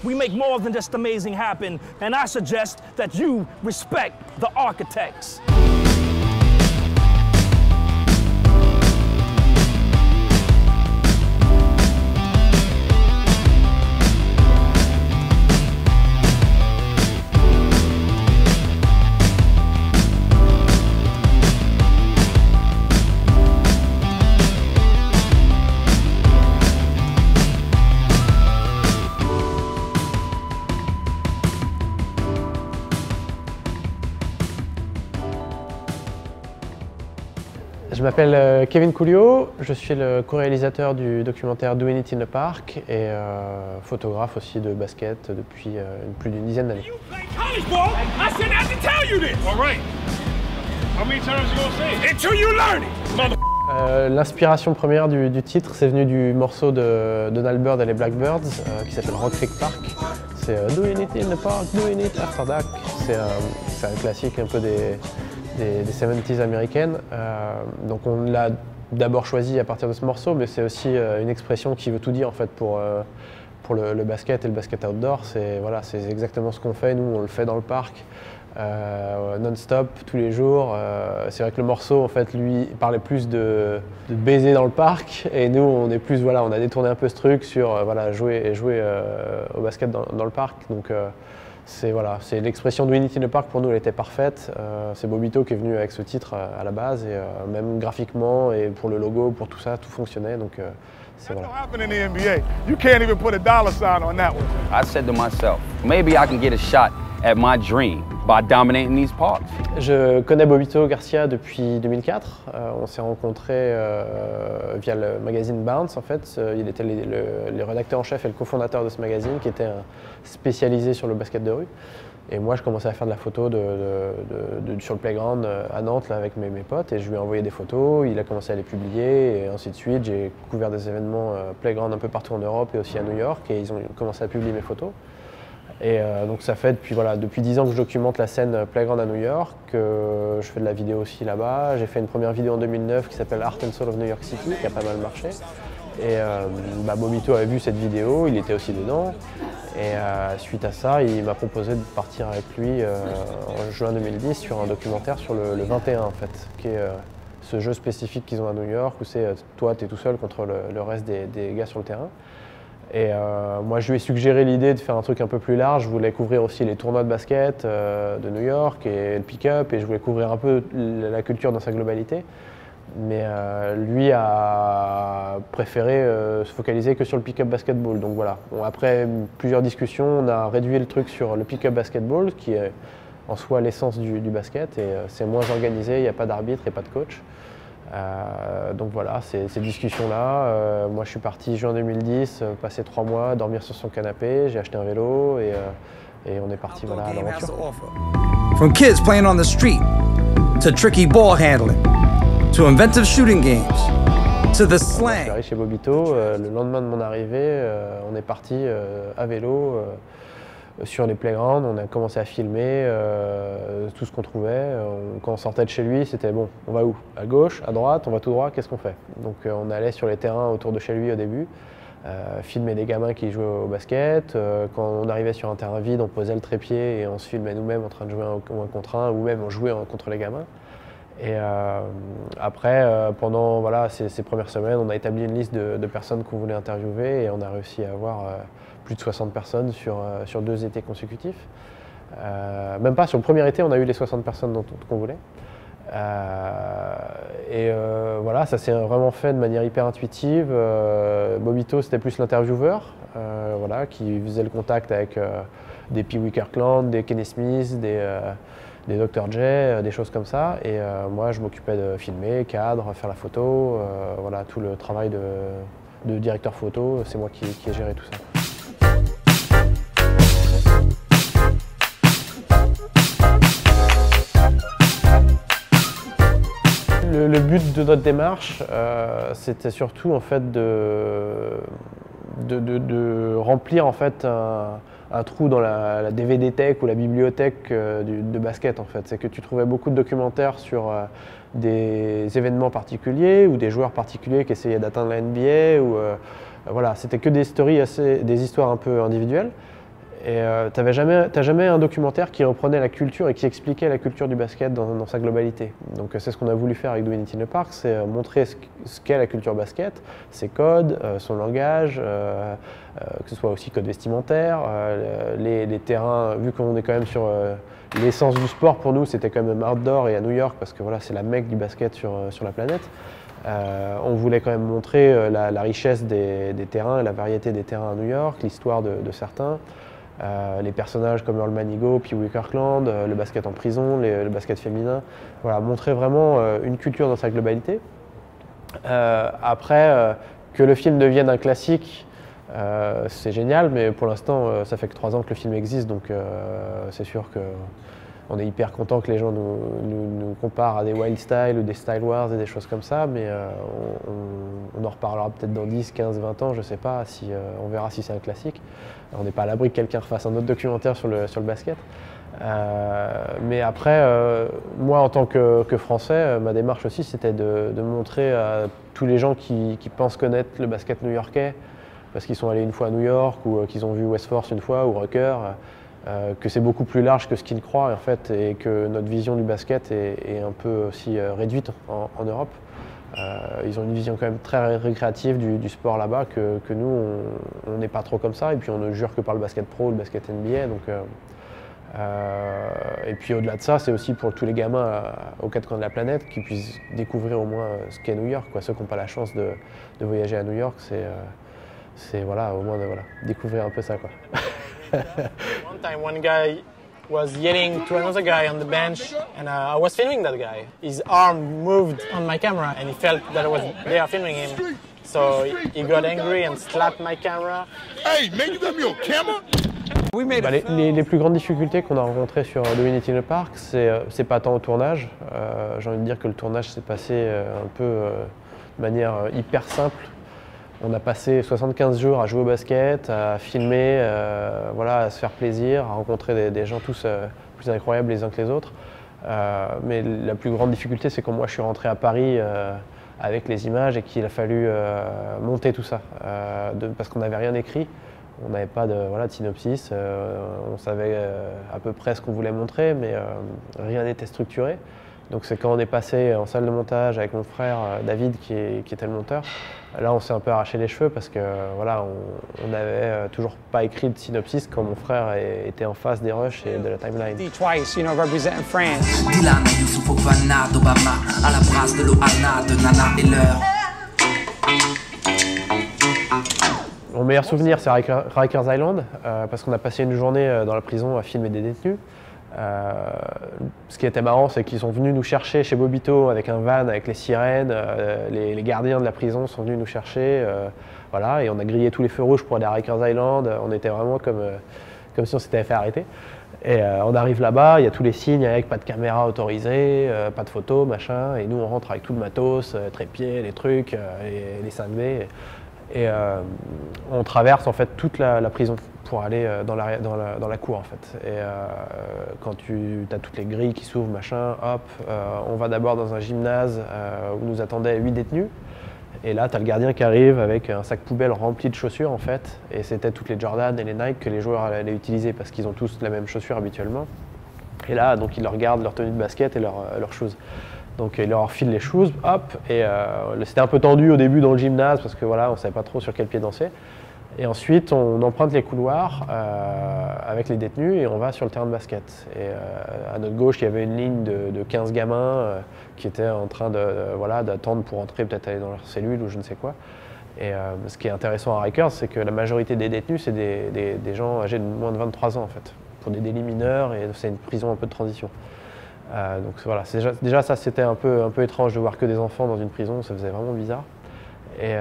We make more than just amazing happen, and I suggest that you respect the architects. Je m'appelle Kevin Couliot, je suis le co-réalisateur du documentaire Doing It in the Park et photographe aussi de basket depuis plus d'une dizaine d'années. L'inspiration première du titre, c'est venu du morceau de Donald Byrd et les Blackbirds qui s'appelle Rock Creek Park. C'est Doing It in the Park, Doing It After Dark. C'est un classique un peu des 70s américaines. Donc on l'a d'abord choisi à partir de ce morceau, mais c'est aussi une expression qui veut tout dire en fait pour le basket et le basket outdoor. C'est exactement ce qu'on fait, nous on le fait dans le parc, non-stop, tous les jours. C'est vrai que le morceau en fait lui parlait plus de baiser dans le parc et nous on est plus, on a détourné un peu ce truc sur jouer au basket dans le parc. Donc, c'est l'expression de Doing It in the Park, pour nous elle était parfaite. C'est Bobbito qui est venu avec ce titre à la base et même graphiquement et pour le logo, pour tout ça, tout fonctionnait. Donc c'est voilà. I said to myself, maybe I can get a shot at my dream by dominating these parks. Je connais Bobbito Garcia depuis 2004. On s'est rencontrés via le magazine Bounce en fait. Il était le rédacteur en chef et le cofondateur de ce magazine qui était spécialisé sur le basket de rue. Et moi je commençais à faire de la photo sur le playground à Nantes là, avec mes potes et je lui ai envoyé des photos, il a commencé à les publier et ainsi de suite. J'ai couvert des événements playground un peu partout en Europe et aussi à New York et ils ont commencé à publier mes photos. Et donc ça fait depuis 10 ans que je documente la scène playground à New York, je fais de la vidéo aussi là-bas. J'ai fait une première vidéo en 2009 qui s'appelle Art and Soul of New York City, qui a pas mal marché. Et Bobbito avait vu cette vidéo, il était aussi dedans. Et suite à ça, il m'a proposé de partir avec lui en juin 2010 sur un documentaire sur le 21 en fait, qui est ce jeu spécifique qu'ils ont à New York où c'est toi, tu es tout seul contre le reste des gars sur le terrain. Et moi je lui ai suggéré l'idée de faire un truc un peu plus large. Je voulais couvrir aussi les tournois de basket de New York et le pick-up et je voulais couvrir un peu la culture dans sa globalité. Mais lui a préféré se focaliser que sur le pick-up basketball. Donc voilà, après plusieurs discussions, on a réduit le truc sur le pick-up basketball qui est en soi l'essence du basket et c'est moins organisé, il n'y a pas d'arbitre et pas de coach. Donc voilà, ces discussions-là. Moi je suis parti juin 2010, passer 3 mois, dormir sur son canapé, j'ai acheté un vélo et on est parti à l'aventure. From kids playing on the street, to tricky ball handling, to inventive shooting games, to the slang. Je suis arrivé chez Bobbito, le lendemain de mon arrivée, on est parti à vélo sur les playgrounds, on a commencé à filmer tout ce qu'on trouvait. Quand on sortait de chez lui, c'était bon, on va où? À gauche, à droite, on va tout droit, qu'est-ce qu'on fait? Donc on allait sur les terrains autour de chez lui au début, filmer des gamins qui jouaient au basket. Quand on arrivait sur un terrain vide, on posait le trépied et on se filmait nous-mêmes en train de jouer un contre un ou même on jouait contre les gamins. Et après, pendant ces premières semaines, on a établi une liste de personnes qu'on voulait interviewer et on a réussi à avoir plus de 60 personnes sur 2 étés consécutifs. Même pas, sur le premier été, on a eu les 60 personnes qu'on voulait. Voilà, ça s'est vraiment fait de manière hyper intuitive. Bobbito, c'était plus l'intervieweur qui faisait le contact avec des Pee Wee Kirkland, des Kenny Smith, des Dr. J, des choses comme ça. Et moi, je m'occupais de filmer, cadre, faire la photo. Voilà, tout le travail de directeur photo, c'est moi qui ai géré tout ça. Le but de notre démarche, c'était surtout en fait de remplir en fait un trou dans la DVD tech ou la bibliothèque de basket en fait. C'est que tu trouvais beaucoup de documentaires sur des événements particuliers ou des joueurs particuliers qui essayaient d'atteindre la NBA ou voilà, c'était que des stories des histoires un peu individuelles. Et t'as jamais un documentaire qui reprenait la culture et qui expliquait la culture du basket dans sa globalité. Donc c'est ce qu'on a voulu faire avec Doing It in the Park, c'est montrer ce qu'est la culture basket, ses codes, son langage, que ce soit aussi code vestimentaire, les terrains, vu qu'on est quand même sur l'essence du sport, pour nous c'était quand même outdoor et à New York parce que voilà, c'est la mecque du basket sur la planète. On voulait quand même montrer la richesse des terrains et la variété des terrains à New York, l'histoire de certains. Les personnages comme Earl Manigault, Pee Wee Kirkland, le basket en prison, le basket féminin. Voilà, montrer vraiment une culture dans sa globalité. Après, que le film devienne un classique, c'est génial, mais pour l'instant, ça fait que 3 ans que le film existe, donc c'est sûr qu'on est hyper content que les gens nous comparent à des Wild Style ou des Style Wars et des choses comme ça, mais on en reparlera peut-être dans 10, 15, 20 ans, je sais pas, on verra si c'est un classique. On n'est pas à l'abri que quelqu'un refasse un autre documentaire sur le basket. Mais après, moi en tant que Français, ma démarche aussi c'était de montrer à tous les gens qui pensent connaître le basket new-yorkais, parce qu'ils sont allés une fois à New York ou qu'ils ont vu West Force une fois ou Rucker, que c'est beaucoup plus large que ce qu'ils croient en fait, et que notre vision du basket est un peu aussi réduite en Europe. Ils ont une vision quand même très récréative du sport là-bas que nous on n'est pas trop comme ça, et puis on ne jure que par le basket pro, le basket NBA. Donc, et puis au-delà de ça, c'est aussi pour tous les gamins aux 4 coins de la planète qui puissent découvrir au moins ce qu'est New York, quoi. Ceux qui n'ont pas la chance de voyager à New York, c'est voilà, au moins voilà, découvrir un peu ça, quoi. One time, one guy was yelling to another guy on the bench, and I was filming that guy. His arm moved on my camera, and he felt that I was there filming him. So he got angry and slapped my camera. Hey, man, you got me on camera? Les plus grandes difficultés qu'on a rencontrées sur Doing It in the Park, c'est pas tant au tournage. J'ai envie de dire que le tournage s'est passé un peu de manière hyper simple. On a passé 75 jours à jouer au basket, à filmer, voilà, à se faire plaisir, à rencontrer des gens tous plus incroyables les uns que les autres. Mais la plus grande difficulté, c'est quand moi je suis rentré à Paris avec les images et qu'il a fallu monter tout ça, parce qu'on n'avait rien écrit. On n'avait pas de synopsis, on savait à peu près ce qu'on voulait montrer, mais rien n'était structuré. Donc c'est quand on est passé en salle de montage avec mon frère David qui était le monteur, là on s'est un peu arraché les cheveux parce que voilà, on n'avait toujours pas écrit de synopsis quand mon frère était en face des rushs et de la timeline. Twice, you know, representing France. Dylan, Youssouf Fofana, d'Obama, à la brasse de Loana, de Nana et l'heure. Mon meilleur souvenir, c'est Rikers Island, parce qu'on a passé une journée dans la prison à filmer des détenus. Ce qui était marrant, c'est qu'ils sont venus nous chercher chez Bobito avec un van, avec les sirènes. Les gardiens de la prison sont venus nous chercher, voilà, et on a grillé tous les feux rouges pour aller à Rikers Island. On était vraiment comme si on s'était fait arrêter. Et on arrive là-bas, il y a tous les signes avec pas de caméra autorisée, pas de photos, machin. Et nous, on rentre avec tout le matos, trépieds, les trucs, les 5D. Et on traverse en fait toute la prison pour aller dans la cour en fait. Et quand tu as toutes les grilles qui s'ouvrent, machin, hop, on va d'abord dans un gymnase où nous attendaient 8 détenus. Et là, tu as le gardien qui arrive avec un sac poubelle rempli de chaussures en fait. Et c'était toutes les Jordan et les Nike que les joueurs allaient utiliser parce qu'ils ont tous la même chaussure habituellement. Et là, donc ils leur regardent leur tenue de basket et leurs choses. Donc il leur enfile les shoes, hop, et c'était un peu tendu au début dans le gymnase parce que voilà, on ne savait pas trop sur quel pied danser. Et ensuite, on emprunte les couloirs avec les détenus et on va sur le terrain de basket. Et à notre gauche, il y avait une ligne de 15 gamins qui étaient en train d'attendre pour entrer, peut-être aller dans leur cellule ou je ne sais quoi. Et ce qui est intéressant à Rikers, c'est que la majorité des détenus, c'est des gens âgés de moins de 23 ans en fait, pour des délits mineurs, et c'est une prison un peu de transition. Donc voilà, déjà ça c'était un peu étrange de voir que des enfants dans une prison, ça faisait vraiment bizarre. Et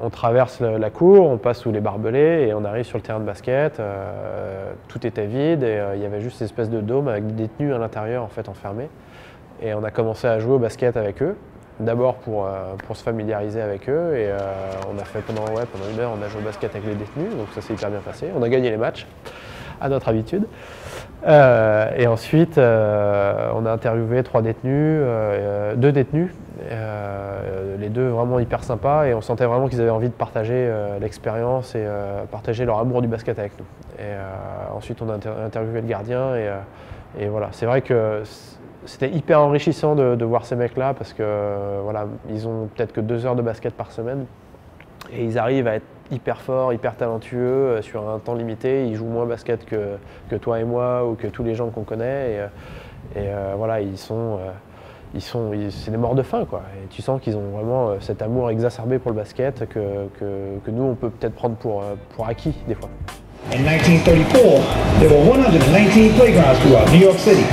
on traverse la cour, on passe sous les barbelés et on arrive sur le terrain de basket. Tout était vide et il y avait juste cette espèce de dôme avec des détenus à l'intérieur en fait enfermés. Et on a commencé à jouer au basket avec eux. D'abord pour se familiariser avec eux et on a fait pendant 1 heure, on a joué au basket avec les détenus, donc ça s'est hyper bien passé. On a gagné les matchs, à notre habitude. Et ensuite, on a interviewé 2 détenus, les 2 vraiment hyper sympas, et on sentait vraiment qu'ils avaient envie de partager l'expérience et partager leur amour du basket avec nous. Et ensuite, on a interviewé le gardien et voilà, c'est vrai que c'était hyper enrichissant de voir ces mecs-là parce que voilà, ils ont peut-être que 2 heures de basket par semaine et ils arrivent à être hyper forts, hyper talentueux sur un temps limité. Ils jouent moins basket que toi et moi ou que tous les gens qu'on connaît et voilà, c'est des morts de faim quoi. Et tu sens qu'ils ont vraiment cet amour exacerbé pour le basket que nous on peut peut-être prendre pour acquis des fois. In 1934, there were 119 playgrounds throughout New York City.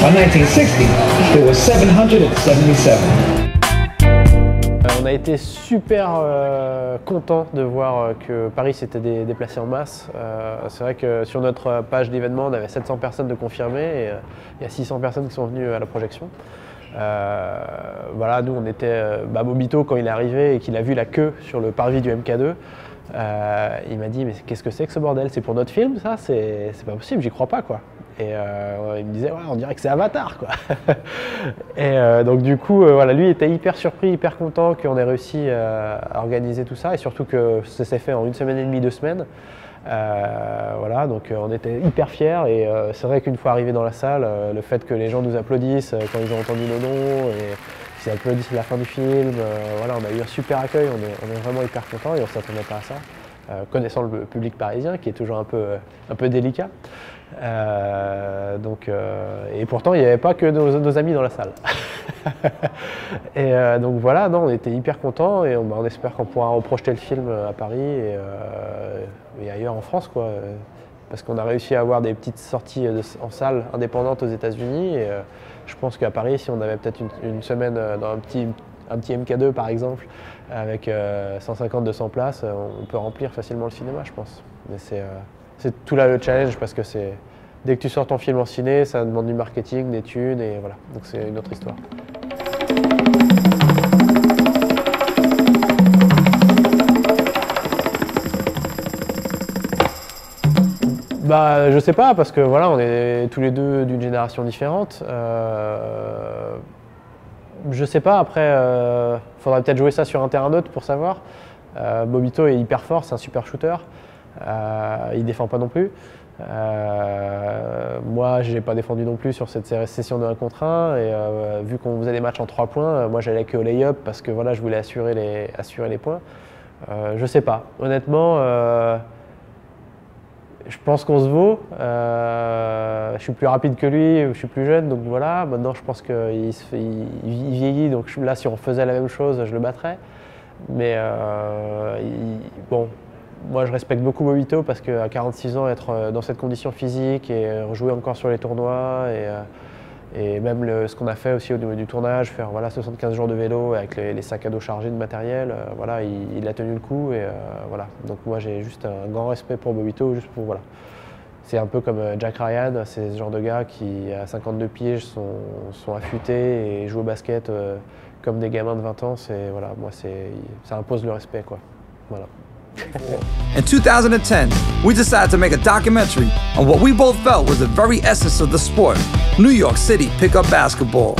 By 1960, there were 777. On a été super contents de voir que Paris s'était déplacé en masse. C'est vrai que sur notre page d'événements, on avait 700 personnes de confirmées et il y a 600 personnes qui sont venues à la projection. Voilà, nous on était, Bobito quand il est arrivé et qu'il a vu la queue sur le parvis du MK2, il m'a dit mais qu'est-ce que c'est que ce bordel? C'est pour notre film ça? C'est pas possible, j'y crois pas quoi. Et il me disait ouais, on dirait que c'est Avatar quoi. Et donc du coup voilà, lui était hyper surpris, hyper content qu'on ait réussi à organiser tout ça et surtout que ça s'est fait en 1 semaine et demie, 2 semaines. Voilà, donc on était hyper fiers et c'est vrai qu'une fois arrivé dans la salle, le fait que les gens nous applaudissent quand ils ont entendu nos noms et qu'ils applaudissent à la fin du film, voilà, on a eu un super accueil, on est vraiment hyper contents et on ne s'attendait pas à ça. Connaissant le public parisien qui est toujours un peu délicat. Et pourtant il n'y avait pas que nos amis dans la salle. Et donc voilà, non, on était hyper contents et on espère qu'on pourra reprojeter le film à Paris et ailleurs en France quoi. Parce qu'on a réussi à avoir des petites sorties en salle indépendantes aux États-Unis et je pense qu'à Paris, si on avait peut-être une semaine dans un petit MK2 par exemple, avec 150-200 places, on peut remplir facilement le cinéma, je pense. Mais c'est tout là le challenge parce que dès que tu sors ton film en ciné, ça demande du marketing, des thunes et voilà. Donc c'est une autre histoire. Bah, je sais pas parce que voilà, on est tous les deux d'une génération différente. Je sais pas, après, faudrait peut-être jouer ça sur un terrain neutre pour savoir. Bobito est hyper fort, c'est un super shooter. Il défend pas non plus. Moi, je n'ai pas défendu non plus sur cette session de 1 contre 1. Et vu qu'on faisait des matchs en 3 points, moi j'allais que au lay-up parce que voilà, je voulais assurer les points. Je sais pas. Honnêtement, je pense qu'on se vaut. Je suis plus rapide que lui, je suis plus jeune, donc voilà. Maintenant, je pense qu'il vieillit, donc là, si on faisait la même chose, je le battrais. Mais bon, moi, je respecte beaucoup Bobito parce qu'à 46 ans, être dans cette condition physique et rejouer encore sur les tournois et même ce qu'on a fait aussi au niveau du tournage, faire voilà, 75 jours de vélo avec les sacs à dos chargés de matériel, voilà, il a tenu le coup et voilà. Donc moi j'ai juste un grand respect pour Bobito, juste pour voilà. C'est un peu comme Jack Ryan, c'est ce genre de gars qui à 52 piges sont affûtés et jouent au basket comme des gamins de 20 ans, voilà, moi ça impose le respect quoi. Voilà. In 2010, we decided to make a documentary on what we both felt was the very essence of the sport, New York City pickup basketball.